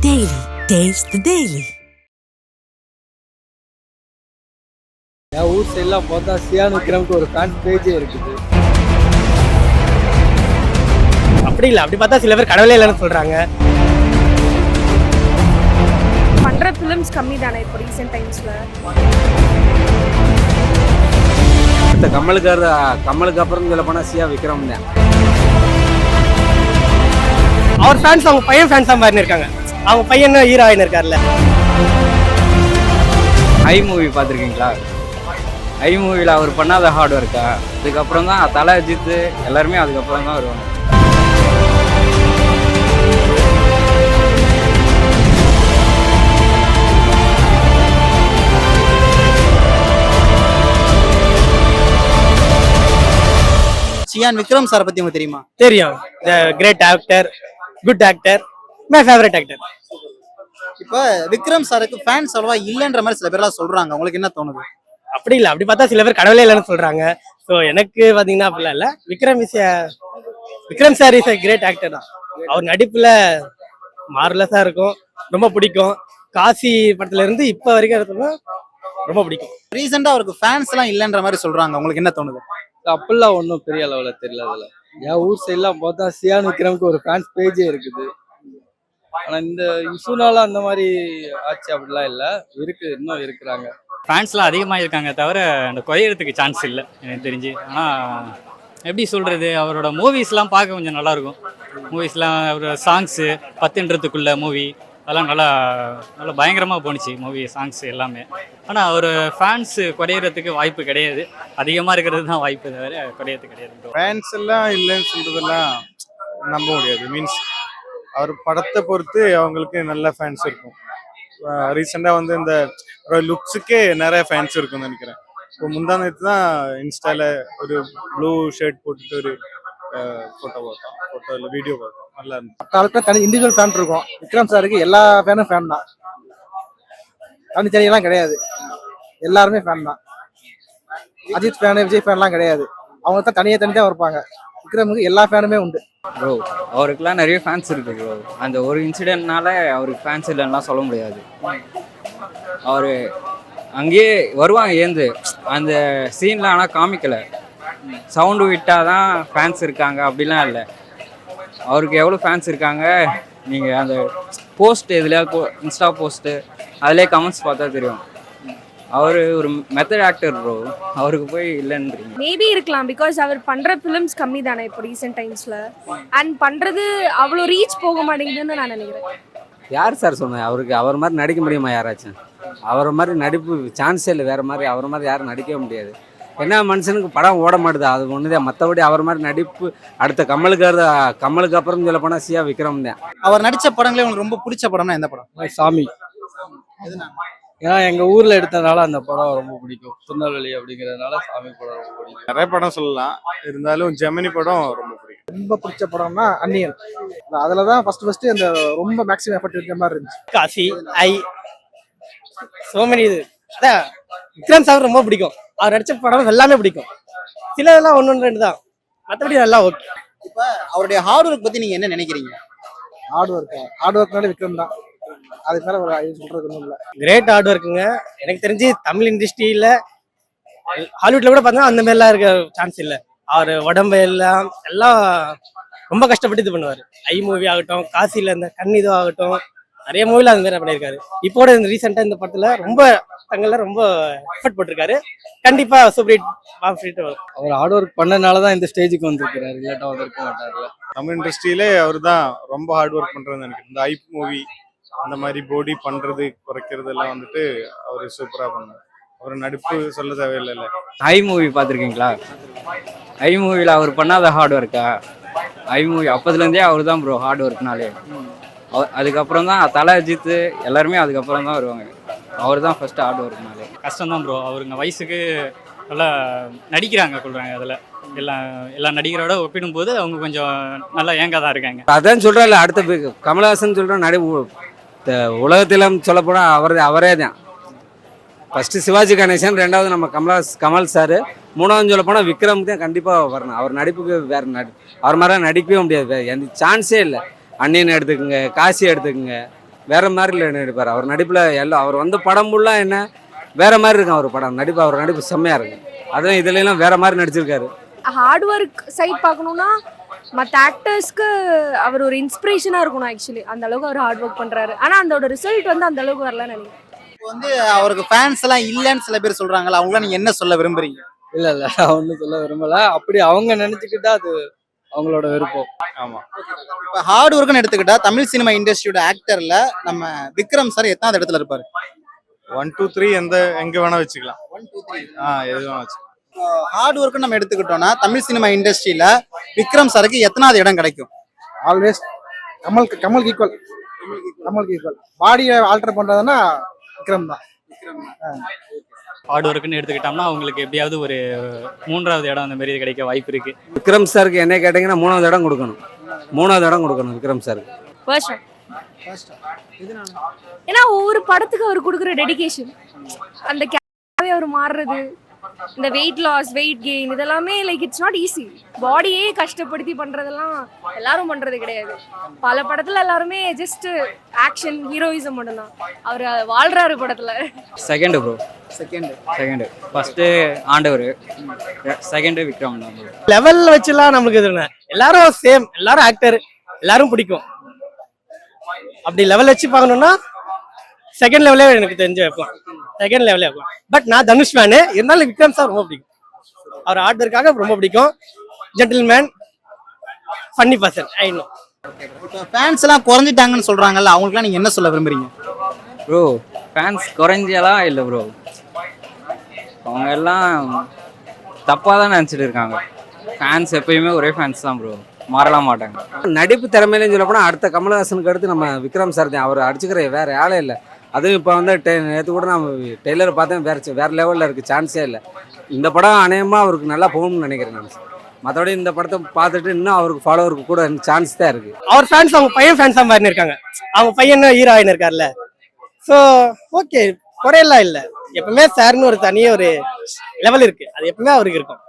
Daily. Taste the Daily. என் ஊர் சைட்லாம் பார்த்தா சியான் விக்ரம்க்கு ஒரு ஃபேன் பேஜே இருக்குது. அப்படி இல்லை, அப்படி பார்த்தா சில பேர் கடவுளே இல்லைன்னு சொல்றாங்க. பண்ற ஃபிலிம்ஸ் கம்மி தானே இப்போ ரீசெண்ட் டைம்ஸ்ல. கமலுக்கு அப்புறம் சொல்ல போனா சியா விக்ரம் தான். அவர் ஃபேன்ஸ் அவங்க பையன் ஃபேன்ஸா மாதிரி இருக்காங்க. அவங்க பையன் ஹீரோ ஆயின்னு இருக்காருல்ல. ஐ மூவி பார்த்துருக்கீங்களா? ஐ மூவியில் அவர் பண்ணாத ஹார்ட் ஒர்க்கா? அதுக்கப்புறம் தான் தலை அஜித் எல்லாருமே அதுக்கப்புறம் தான் வருவாங்க. சியான் விக்ரம் சாரை பத்தி உங்களுக்கு தெரியுமா? தெரியும். Great actor, good actor, my favourite actor. இப்ப விக்ரம் சாருக்கு ஃபேன்ஸ் அவ்வளவா இல்லைன்ற மாதிரி சில பேர்லாம் சொல்றாங்க. உங்களுக்கு என்ன தோணுது? அப்படி இல்லை, அப்படி பார்த்தா சில பேர் கடவுளே இல்லைன்னு சொல்றாங்க. ஸோ எனக்கு பார்த்தீங்கன்னா அப்படிலாம் இல்லை. Vikram sir is great actor தான். அவர் நடிப்புல மார்லஸா இருக்கும், ரொம்ப பிடிக்கும். காசி படத்துல இருந்து இப்போ வரைக்கும் எடுத்தோம்னா ரொம்ப பிடிக்கும். ரீசெண்டா அவருக்கு ஃபேன்ஸ் எல்லாம் இல்லைன்ற மாதிரி சொல்றாங்க. உங்களுக்கு என்ன தோணுது? அப்படிலாம் ஒன்றும் பெரிய அளவில் தெரியல. அதில் என் ஊர் சைட்லாம் பார்த்தா சியான் விக்ரம்க்கு ஒரு ஃபேன்ஸ் பேஜே இருக்குது. ஆனால் இந்த இஷ்யூனால அந்த மாதிரி ஆச்சு அப்படிலாம் இல்லை, இன்னும் இருக்கிறாங்க. ஃபேன்ஸ்லாம் அதிகமாக இருக்காங்க தவிர அந்த குறையிறதுக்கு சான்ஸ் இல்லை எனக்கு தெரிஞ்சு. ஆனால் எப்படி சொல்கிறது, அவரோட மூவிஸ்லாம் பார்க்க கொஞ்சம் நல்லாயிருக்கும். மூவிஸ்லாம் அவரோட சாங்ஸு 10ன்றதுக்குள்ள மூவி அதெல்லாம் நல்லா நல்லா பயங்கரமாக போணுச்சு மூவி சாங்ஸ் எல்லாமே. ஆனால் அவர் ஃபேன்ஸு குறையிறதுக்கு வாய்ப்பு கிடையாது. அதிகமாக இருக்கிறது தான் வாய்ப்பு தவிர குறையிறது கிடையாது. ஃபேன்ஸ் எல்லாம் இல்லைன்னு சொல்றதெல்லாம் நம்ப முடியாது. மீன்ஸ் அவர் படத்தை பொறுத்து அவங்களுக்கு நல்ல ஃபேன்ஸ் இருக்கும். ரீசெண்டாக வந்து இந்த லுக்ஸுக்கே நிறைய ஃபேன்ஸ் இருக்கும்னு நினைக்கிறேன். இப்போ முந்தானத்து தான் இன்ஸ்டால ஒரு ப்ளூ ஷர்ட் போட்டுட்டு ஒரு ஃபோட்டோ இல்லை வீடியோ பார்த்தோம். நல்லா இருந்துச்சு. அவருக்கு தனி இண்டிவிஜுவல் ஃபேன் இருக்கும். விக்ரம் சாருக்கு எல்லா ஃபேனும் ஃபேன் தான், தனித்தனியெல்லாம் கிடையாது, எல்லாருமே ஃபேன் தான். அஜித் ஃபேனு விஜய் ஃபேன்லாம் கிடையாது, அவங்க தான் தனியாக இருப்பாங்க. விக்ரமுக்கு எல்லா ஃபேனுமே உண்டு. ப்ரோ அவருக்குலாம் நிறைய ஃபேன்ஸ் இருக்கு ப்ரோ. அந்த ஒரு இன்சிடென்ட்னால அவருக்கு ஃபேன்ஸ் இல்லைன்னா சொல்ல முடியாது. அவர் அங்கேயே வருவாங்க ஏந்து அந்த சீன்லாம், ஆனால் காமிக்கலை. சவுண்டு விட்டால் தான் ஃபேன்ஸ் இருக்காங்க அப்படிலாம் இல்லை. அவருக்கு எவ்வளோ ஃபேன்ஸ் இருக்காங்க நீங்கள் அந்த போஸ்ட் எதுலையா இன்ஸ்டா போஸ்ட்டு அதிலே கமெண்ட்ஸ் பார்த்தா தெரியும். அவர் ஒரு மெத்தட் ஆக்டர் ப்ரோ, அவருக்கு போய் இல்லைன்றீங்க. மேபி இருக்கலாம், பிகாஸ் அவர் பண்ற ஃபிலிம்ஸ் கம்மி தானே இப்போ ரீசெண்ட் டைம்ஸ்ல. அண்ட் பண்றது அவ்வளோ ரீச் போக மாட்டேங்குதுன்னு நான் நினைக்கிறேன். யார் சார் சொன்னேன் அவருக்கு அவர் மாதிரி நடிக்க முடியுமா? யாராச்சும் அவரை மாதிரி நடிப்பு சான்ஸே இல்லை. வேறு மாதிரி அவரை மாதிரி யாரும் நடிக்கவே முடியாது. என்ன மனுஷனுக்கு படம் ஓட மாட்டுது அது ஒன்று தான். மற்றபடி அவர் மாதிரி நடிப்பு அடுத்த கமலுக்கு அப்புறம் சொல்ல போனால் சியா விக்ரம் தான். அவர் நடிச்ச படங்களே உங்களுக்கு ரொம்ப பிடிச்ச படம்னா எந்த படம்? சாமி. ஏன்னா எங்கள் ஊரில் எடுத்ததுனால அந்த படம் ரொம்ப பிடிக்கும். திருநெல்வேலி அப்படிங்கிறதுனால சாமி படம் ரொம்ப பிடிக்கும். நிறைய படம் சொல்லலாம், இருந்தாலும் ஜெமினி படம் ரொம்ப பிடிக்கும். ரொம்ப பிடிச்ச படம்னா அந்நியன். அதுல தான் ஃபர்ஸ்ட் அந்த ரொம்ப மேக்ஸிமம் எஃபர்ட் இருக்கிற மாதிரி இருந்துச்சு. காசி, ஐ, சோமனி. இது அதான் விக்ரம் சார் ரொம்ப பிடிக்கும். அவர் நடிச்ச படம் எல்லாமே பிடிக்கும். சிலதெல்லாம் ஒன்று ரெண்டு தான், மற்றபடி நல்லா ஓகே. இப்ப அவருடைய ஹார்ட் ஒர்க் பத்தி நீங்க என்ன நினைக்கிறீங்க? ஹார்ட் ஒர்க்னால விக்ரம் தான். அதுக்கு மேல சொல்றது ஒன்றும் இல்லை. கிரேட் ஹார்ட் ஒர்க்குங்க. எனக்கு தெரிஞ்சு தமிழ் இண்டஸ்ட்ரியில ஹாலிவுட்ல கூட பார்த்தா அந்த மாதிரிலாம் இருக்க சான்ஸ் இல்லை. அவர் உடம்பு எல்லாம் ரொம்ப கஷ்டப்பட்டு இது பண்ணுவார். ஐ மூவி ஆகட்டும், காசியில் இந்த கண்ணிதோ ஆகட்டும், நிறைய மூவில அந்த மாதிரி பண்ணியிருக்காரு. இப்போட இந்த ரீசெண்டாக இந்த படத்துல ரொம்ப ரொம்ப எஃபர்ட் போட்டிருக்காரு. கண்டிப்பா சூப்பர் ஹிட் வரும். அவர் ஹார்ட் ஒர்க் பண்ணனால தான் இந்த ஸ்டேஜுக்கு வந்திருக்கிறாரு, இல்லாட்டா வந்திருக்க மாட்டார்ல. தமிழ் இண்டஸ்ட்ரியிலே அவர் தான் ரொம்ப ஹார்ட் ஒர்க் பண்றதுன்னு நினைக்கிறேன். இந்த ஐ மூவி அந்த மாதிரி பாடி பண்றது குறைக்கிறது எல்லாம் வந்துட்டு அவர் சூப்பரா பண்ணார். அவர் நடிப்பு சொல்ல தேவையில்லை. ஐ மூவி பார்த்துருக்கீங்களா? ஐ மூவியில் அவர் பண்ணாத ஹார்ட் ஒர்க்கா? ஐ மூவி அப்போதுலேருந்தே அவர் தான் ப்ரோ ஹார்ட் ஒர்க்னாலே. அதுக்கப்புறம் தான் தலை அஜித் எல்லாருமே அதுக்கப்புறம் தான் வருவாங்க. அவர் தான் ஃபர்ஸ்ட் ஹார்ட் ஒர்க்னாலே. கஷ்டம் தான் ப்ரோ. அவருங்க வயசுக்கு நல்லா நடிக்கிறாங்க சொல்கிறாங்க. அதில் எல்லா நடிகரோட ஒப்பிடும்போது அவங்க கொஞ்சம் நல்லா ஏங்காக தான் இருக்காங்க. அதான் சொல்கிறேன், அடுத்த கமல்ஹாசன் சொல்கிற உலகத்திலும் சொல்லப்போனால் அவரே தான். ஃபஸ்ட்டு சிவாஜி கணேசன், ரெண்டாவது நம்ம கமல் சார், மூணாவது சொல்ல போனால் விக்ரம் தான் கண்டிப்பாக வரணும். அவர் நடிப்புக்கு அவர் மாதிரி நடிக்கவே முடியாது. எந்த சான்ஸே இல்லை. அன்னியன் எடுத்துக்கோங்க, காசி எடுத்துக்கோங்க, வேற மாதிரி நடிப்பார். அவர் நடிப்பில் எல்லாம் அவர் வந்த படம் ஃபுல்லாக என்ன வேற மாதிரி இருக்கும். அவர் படம் நடிப்பு, அவர் நடிப்பு செம்மையாக இருக்கும். அதுவும் இதுலாம் வேற மாதிரி நடிச்சிருக்காரு. ஹார்ட் ஒர்க் சைட் பார்க்கணும்னா மற்ற ஆக்டர்ஸ்க்கு அவர் ஒரு இன்ஸ்பிரேஷனாக இருக்கணும். ஆக்சுவலி அந்த அளவுக்கு அவர் ஹார்ட் ஒர்க் பண்ணுறாரு. ஆனால் அதோட ரிசல்ட் வந்து அந்த அளவுக்கு வரலன்னு நினைக்கிறேன். இப்போ வந்து அவருக்கு ஃபேன்ஸ் எல்லாம் இல்லைன்னு சில பேர் சொல்றாங்கல்ல, அவங்களாம் நீங்க என்ன சொல்ல விரும்புறீங்க? இல்ல ஒன்றும் சொல்ல விரும்பல. அப்படி அவங்க நினைச்சுக்கிட்டா அது அவங்களோட விருப்பம். ஆமாம். இப்போ ஹார்ட் ஒர்க்னு எடுத்துக்கிட்டா தமிழ் சினிமா இண்டஸ்ட்ரியோட ஆக்டர்ல நம்ம விக்ரம் சார் எத்தனாவது இடத்துல இருப்பாரு? 1 2 3 எங்க வேணா வச்சுக்கலாம். 1 2 3 எது வேணா வச்சுக்கலாம். ஹார்ட் ஒர்க் நம்ம எடுத்துக்கிட்டோம்னா தமிழ் சினிமா இண்டஸ்ட்ரியில விக்ரம் சாருக்கு எத்தனாவது இடம் கிடைக்கும்? ஆல்வேஸ் கமலுக்கு ஈக்குவல். பாடியை ஆல்டர் பண்றதுன்னா விக்ரம் தான். ஹார்ட் ஒர்க்குன்னு எடுத்துக்கிட்டோம்னா அவங்களுக்கு எப்படியாவது ஒரு 3வது இடம் அந்த மாதிரி கிடைக்க வாய்ப்பு இருக்கு. விக்ரம் சாருக்கு என்ன கேட்டிங்கன்னா 3வது இடம் கொடுக்கணும். 3வது இடம் கொடுக்கணும் விக்ரம் சாருக்கு. ஏன்னா ஒவ்வொரு படத்துக்கு அவர் கொடுக்குற டெடிகேஷன், அந்த கேரக்டராகவே அவர் மாறுறது, இந்த வெயிட் லாஸ், வெயிட் கெயின், இதெல்லாமே லைக் இட்ஸ் நாட் ஈஸி. பாடியே கஷ்டப்படுத்தி பண்றதெல்லாம் எல்லாரும் பண்றது கிடையாது. பல படத்துல எல்லாருமே ஜஸ்ட் ஆக்ஷன் ஹீரோயிசம் மட்டும்தான். அவர் வாழ்றாரு படத்துல. Second bro. செகண்ட். ஃபர்ஸ்ட் ஆண்டவர், செகண்ட் விக்ரம் தான் bro. லெவல்ல வச்சுலாம் நமக்கு இது என்ன, எல்லாரும் சேம், எல்லாரும் ஆக்டர், எல்லாரும் பிடிக்கும். அப்படி லெவல் வச்சு பார்க்கணும்னா செகண்ட் லெவலே எனக்கு தெரிஞ்சு வைக்கலாம். செகண்ட் லெவலே வைக்கலாம். பட் நான் தனுஷ் ஃபேனு, இருந்தாலும் விக்ரம் சார் ரொம்ப பிடிக்கும். அவர் ஹார்ட் ஒர்க்காக ரொம்ப பிடிக்கும். Gentleman, funny person. I know. இப்போ ஃபேன்ஸ் எல்லாம் குறைஞ்சிட்டாங்கன்னு சொல்றாங்கல்ல, அவங்களுக்குலாம் நீங்க என்ன சொல்ல விரும்புறீங்க? ப்ரோ ஃபேன்ஸ் குறைஞ்சலாம் இல்லை ப்ரோ, அவங்க எல்லாம் தப்பாக தான் நினச்சிட்டு இருக்காங்க. ஃபேன்ஸ் எப்பயுமே ஒரே ஃபேன்ஸ் தான் ப்ரோ, மாறலாம் மாட்டாங்க. நடிப்பு திறமையிலேன்னு சொல்ல போனால் அடுத்த கமலஹாசனுக்கு அடுத்து நம்ம விக்ரம் சார் தான். அவர் அடிச்சுக்கிற வேற ஆளே இல்லை. அதுவும் இப்போ வந்து நேற்று கூட நான் டெய்லர் பார்த்தேன், வேற லெவலில் இருக்குது, சான்ஸே இல்லை. இந்த படம் அநேகமாக அவருக்கு நல்லா போகணும்னு நினைக்கிறேன் நான். மற்றபடி இந்த படத்தை பார்த்துட்டு இன்னும் அவருக்கு ஃபாலோவருக்கு கூட சான்ஸ் தான் இருக்குது. அவர் ஃபேன்ஸ் அவங்க பையன் ஃபேன்ஸாக மாதிரி இருக்காங்க. அவங்க பையன் ஹீரோ ஆகின்னு இருக்கார்ல. ஸோ ஓகே, குறையெல்லாம் இல்லை. எப்பவுமே சார்னு ஒரு தனியாக ஒரு லெவல் இருக்குது, அது எப்பவுமே அவருக்கு இருக்கும்.